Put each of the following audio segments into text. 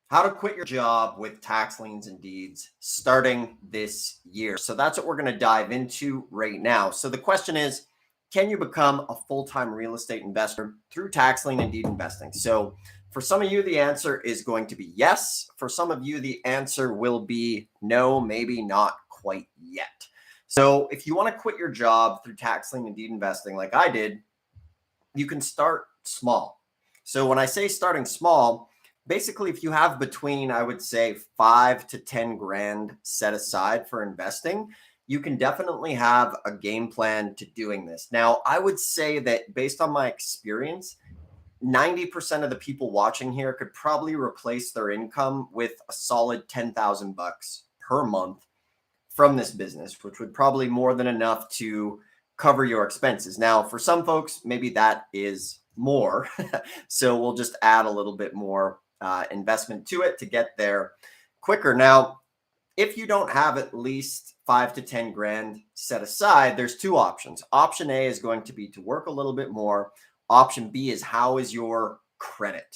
How to quit your job with tax liens and deeds starting this year. So that's what we're going to dive into right now. So the question is, can you become a full-time real estate investor through tax lien and deed investing? So for some of you, the answer is going to be yes. For some of you, the answer will be no, maybe not quite yet. So if you want to quit your job through tax lien and deed investing like I did, you can start small. So when I say starting small, basically if you have between, I would say 5 to 10 grand set aside for investing, you can definitely have a game plan to doing this. Now, I would say that based on my experience, 90% of the people watching here could probably replace their income with a solid 10,000 bucks per month from this business, which would probably more than enough to cover your expenses. Now, for some folks, maybe that is more. So we'll just add a little bit more investment to it to get there quicker. Now, if you don't have at least 5 to 10 grand set aside, there's two options. Option A is going to be to work a little bit more. Option B is how is your credit?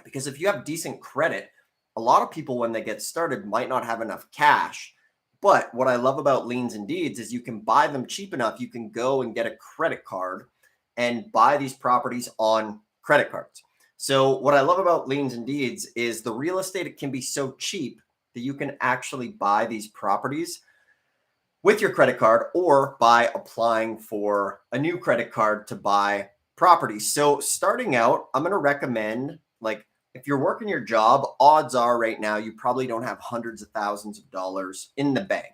Because if you have decent credit, a lot of people, when they get started, might not have enough cash. But what I love about liens and deeds is you can buy them cheap enough. You can go and get a credit card and buy these properties on credit cards. So what I love about liens and deeds is the real estate, it can be so cheap that you can actually buy these properties with your credit card or by applying for a new credit card to buy properties. So starting out, I'm going to recommend, like, if you're working your job, odds are right now you probably don't have hundreds of thousands of dollars in the bank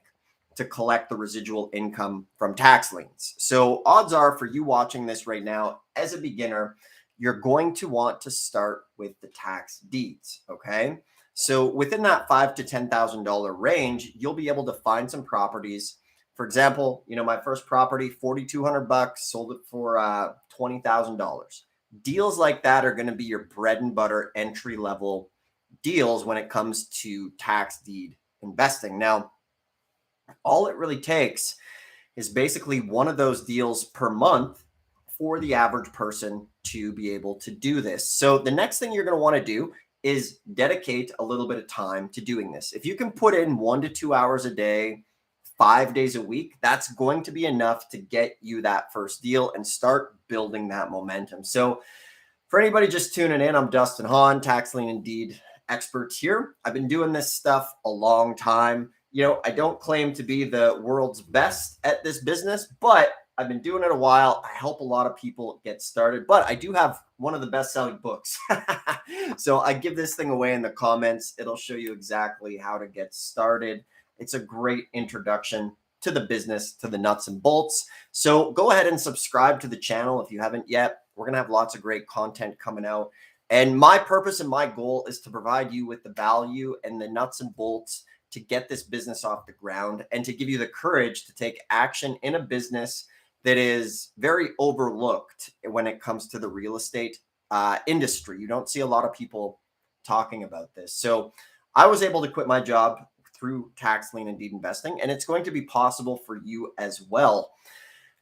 to collect the residual income from tax liens. So odds are for you watching this right now as a beginner, you're going to want to start with the tax deeds, okay? So within that $5,000 to $10,000 range, you'll be able to find some properties. For example, my first property, 4,200 bucks, sold it for $20,000. Deals like that are going to be your bread and butter entry level deals when it comes to tax deed investing. Now, all it really takes is basically one of those deals per month for the average person to be able to do this. So the next thing you're going to want to do is dedicate a little bit of time to doing this. If you can put in 1 to 2 hours a day, 5 days a week, that's going to be enough to get you that first deal and start building that momentum. So for anybody just tuning in, I'm Dustin Hahn, Tax Lien and Deed expert here. I've been doing this stuff a long time. I don't claim to be the world's best at this business, but I've been doing it a while. I help a lot of people get started, but I do have one of the best-selling books. So I give this thing away in the comments. It'll show you exactly how to get started. It's a great introduction to the business, to the nuts and bolts. So go ahead and subscribe to the channel if you haven't yet. We're going to have lots of great content coming out. And my purpose and my goal is to provide you with the value and the nuts and bolts to get this business off the ground and to give you the courage to take action in a business that is very overlooked when it comes to the real estate industry. You don't see a lot of people talking about this. So I was able to quit my job through tax lien and deed investing, and it's going to be possible for you as well.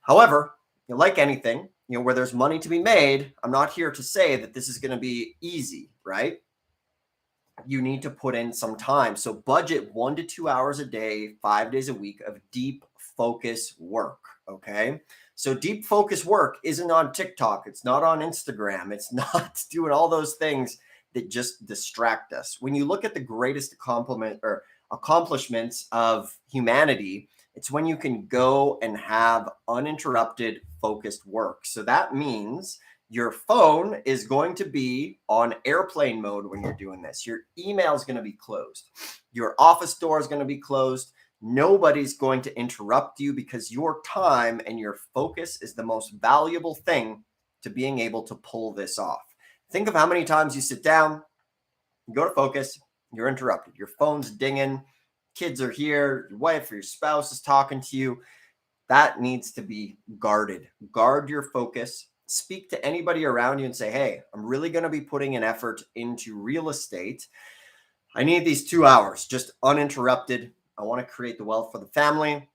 However, like anything, where there's money to be made, I'm not here to say that this is going to be easy, right? You need to put in some time. So budget 1 to 2 hours a day, 5 days a week of deep focus work. Okay. So deep focus work isn't on TikTok. It's not on Instagram. It's not doing all those things that just distract us. When you look at the greatest accomplishments of humanity, it's when you can go and have uninterrupted focused work. So that means your phone is going to be on airplane mode when you're doing this. Your email is going to be closed. Your office door is going to be closed. Nobody's going to interrupt you because your time and your focus is the most valuable thing to being able to pull this off. Think of how many times you sit down, you go to focus, you're interrupted. Your phone's dinging, kids are here, your wife or your spouse is talking to you. That needs to be guarded. Guard your focus. Speak to anybody around you and say, hey, I'm really going to be putting an effort into real estate. I need these 2 hours just uninterrupted. I want to create the wealth for the family.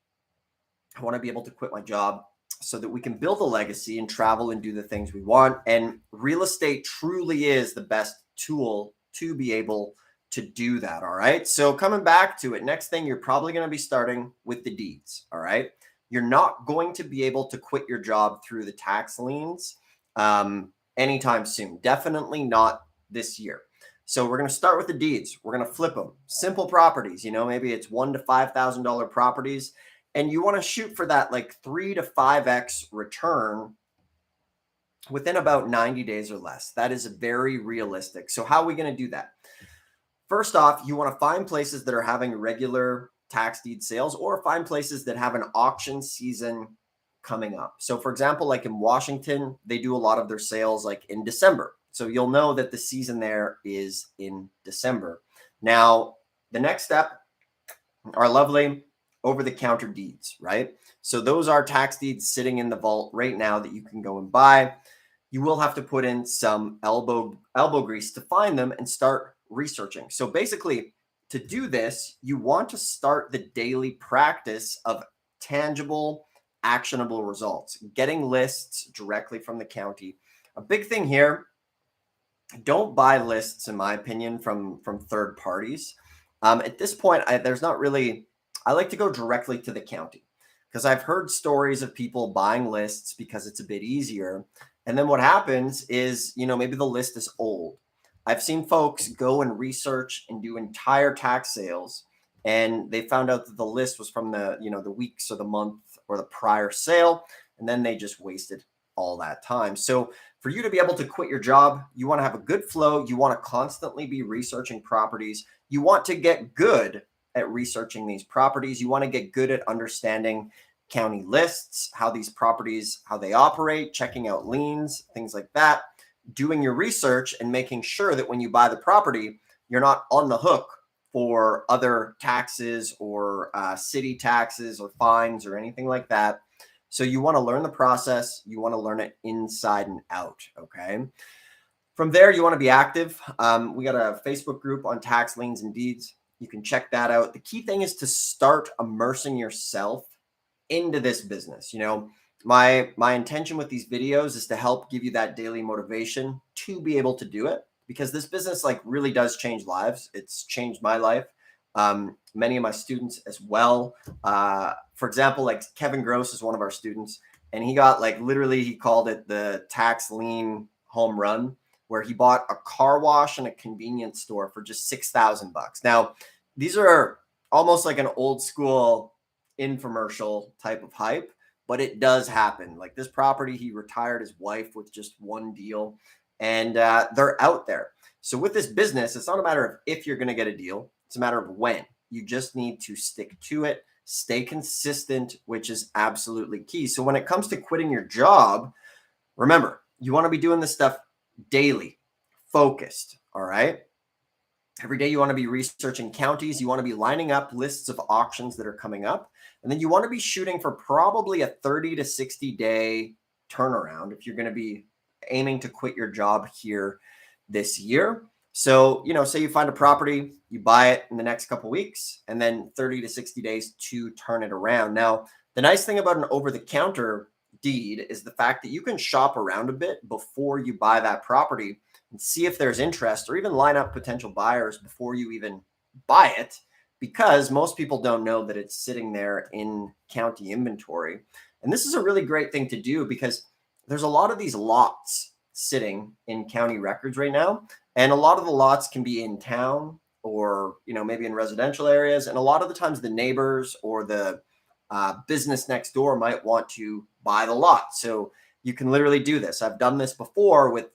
I want to be able to quit my job so that we can build a legacy and travel and do the things we want. And real estate truly is the best tool to be able to do that. All right. So coming back to it, next thing, you're probably going to be starting with the deeds. All right. You're not going to be able to quit your job through the tax liens anytime soon. Definitely not this year. So we're going to start with the deeds. We're going to flip them. Simple properties, maybe it's $1,000 to $5,000 properties. And you want to shoot for that like 3 to 5x return within about 90 days or less. That is very realistic. So how are we going to do that? First off, you want to find places that are having regular tax deed sales, or find places that have an auction season coming up. So for example, like in Washington, they do a lot of their sales like in December. So you'll know that the season there is in December. Now, the next step are lovely over-the-counter deeds, right? So those are tax deeds sitting in the vault right now that you can go and buy. You will have to put in some elbow grease to find them and start researching. So basically, to do this, you want to start the daily practice of tangible, actionable results, getting lists directly from the county. A big thing here, don't buy lists, in my opinion, from third parties. At this point, there's not really, I like to go directly to the county because I've heard stories of people buying lists because it's a bit easier. And then what happens is, maybe the list is old. I've seen folks go and research and do entire tax sales, and they found out that the list was from the weeks or the month or the prior sale, and then they just wasted all that time. So for you to be able to quit your job, you want to have a good flow. You want to constantly be researching properties. You want to get good at researching these properties. You want to get good at understanding county lists, how these properties, how they operate, checking out liens, things like that, doing your research and making sure that when you buy the property, you're not on the hook for other taxes or city taxes or fines or anything like that. So you want to learn the process. You want to learn it inside and out. Okay. From there, you want to be active. We got a Facebook group on Tax Liens and Deeds. You can check that out. The key thing is to start immersing yourself into this business. My intention with these videos is to help give you that daily motivation to be able to do it, because this business really does change lives. It's changed my life. Many of my students as well. For example, like Kevin Gross is one of our students, and he got literally, he called it the tax lien home run, where he bought a car wash and a convenience store for just $6,000. Now, these are almost like an old school infomercial type of hype, but it does happen. Like this property, he retired his wife with just one deal, and they're out there. So with this business, it's not a matter of if you're going to get a deal. It's a matter of when. You just need to stick to it, stay consistent, which is absolutely key. So when it comes to quitting your job, remember, you want to be doing this stuff daily, focused. All right. Every day you want to be researching counties. You want to be lining up lists of auctions that are coming up. And then you want to be shooting for probably a 30 to 60 day turnaround if you're going to be aiming to quit your job here this year. So, say you find a property, you buy it in the next couple of weeks, and then 30 to 60 days to turn it around. Now, the nice thing about an over-the-counter deed is the fact that you can shop around a bit before you buy that property and see if there's interest, or even line up potential buyers before you even buy it, because most people don't know that it's sitting there in county inventory. And this is a really great thing to do because there's a lot of these lots sitting in county records right now. And a lot of the lots can be in town or, maybe in residential areas. And a lot of the times the neighbors or the business next door might want to buy the lot. So you can literally do this. I've done this before with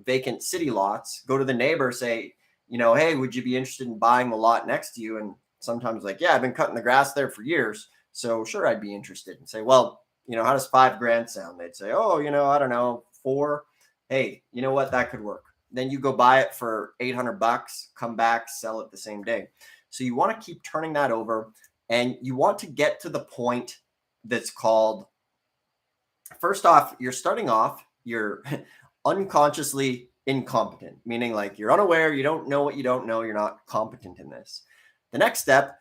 vacant city lots. Go to the neighbor, say, hey, would you be interested in buying the lot next to you? And sometimes yeah, I've been cutting the grass there for years, so sure, I'd be interested. And say, well, how does $5,000 sound? They'd say, oh, I don't know, 4. Hey, you know what? That could work. Then you go buy it for $800, come back, sell it the same day. So you want to keep turning that over, and you want to get to the point that's called, first off, you're starting off, you're unconsciously incompetent, meaning you're unaware, you don't know what you don't know, you're not competent in this. The next step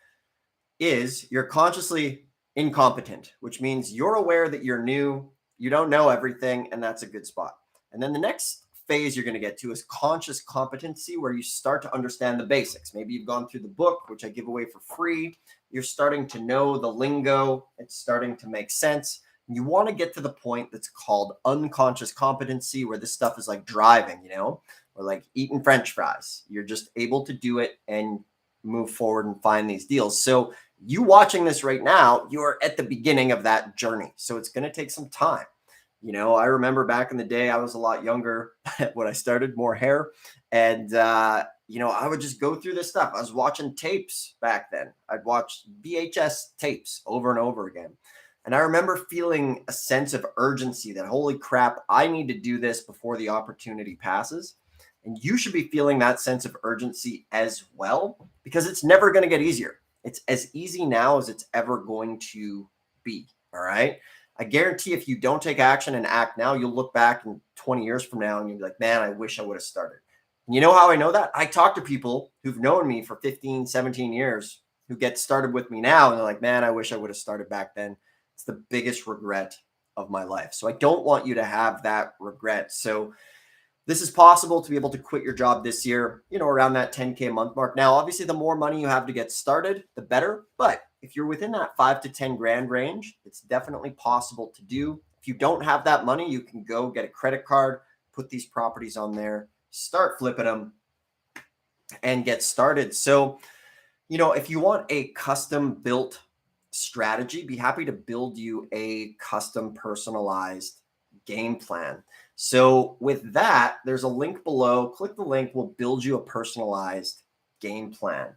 is you're consciously incompetent, which means you're aware that you're new, you don't know everything, and that's a good spot. And then the next phase you're going to get to is conscious competency, where you start to understand the basics. Maybe you've gone through the book, which I give away for free. You're starting to know the lingo. It's starting to make sense. You want to get to the point that's called unconscious competency, where this stuff is like driving, or like eating French fries. You're just able to do it and move forward and find these deals. So you watching this right now, you're at the beginning of that journey. So it's going to take some time. I remember back in the day, I was a lot younger when I started, more hair. And, I would just go through this stuff. I was watching tapes back then. I'd watch VHS tapes over and over again. And I remember feeling a sense of urgency that, holy crap, I need to do this before the opportunity passes. And you should be feeling that sense of urgency as well, because it's never going to get easier. It's as easy now as it's ever going to be. All right. I guarantee if you don't take action and act now, you'll look back in 20 years from now and you'll be like, man, I wish I would have started. And you know how I know that? I talk to people who've known me for 15, 17 years who get started with me now. And they're like, man, I wish I would have started back then. It's the biggest regret of my life. So I don't want you to have that regret. So this is possible to be able to quit your job this year, around that 10K a month mark. Now, obviously, the more money you have to get started, the better. But if you're within that 5 to 10 grand range, it's definitely possible to do. If you don't have that money, you can go get a credit card, put these properties on there, start flipping them, and get started. So, if you want a custom built strategy, be happy to build you a custom personalized game plan. So with that, there's a link below. Click the link. We'll build you a personalized game plan.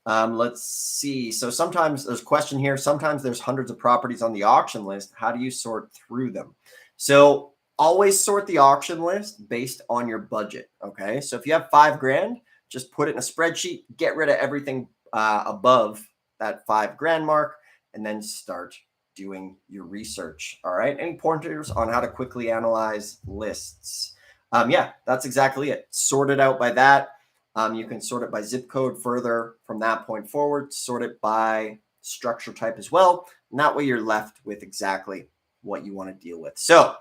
Let's see. So sometimes there's a question here. Sometimes there's hundreds of properties on the auction list. How do you sort through them? So always sort the auction list based on your budget. Okay. So if you have 5 grand, just put it in a spreadsheet, get rid of everything above that 5 grand mark, and then start doing your research. All right. Any pointers on how to quickly analyze lists? Yeah, that's exactly it. Sort it out by that. You can sort it by zip code further from that point forward, sort it by structure type as well. And that way you're left with exactly what you want to deal with. So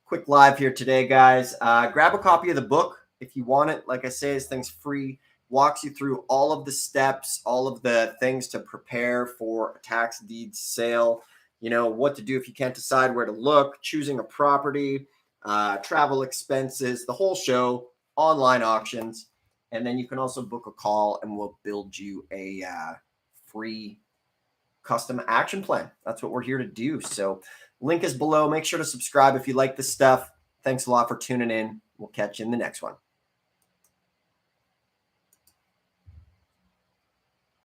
quick live here today, guys. Grab a copy of the book if you want it. Like I say, this thing's free. Walks you through all of the steps, all of the things to prepare for a tax deed sale. What to do if you can't decide where to look, choosing a property, travel expenses, the whole show, online auctions. And then you can also book a call and we'll build you a free custom action plan. That's what we're here to do. So link is below. Make sure to subscribe if you like this stuff. Thanks a lot for tuning in. We'll catch you in the next one.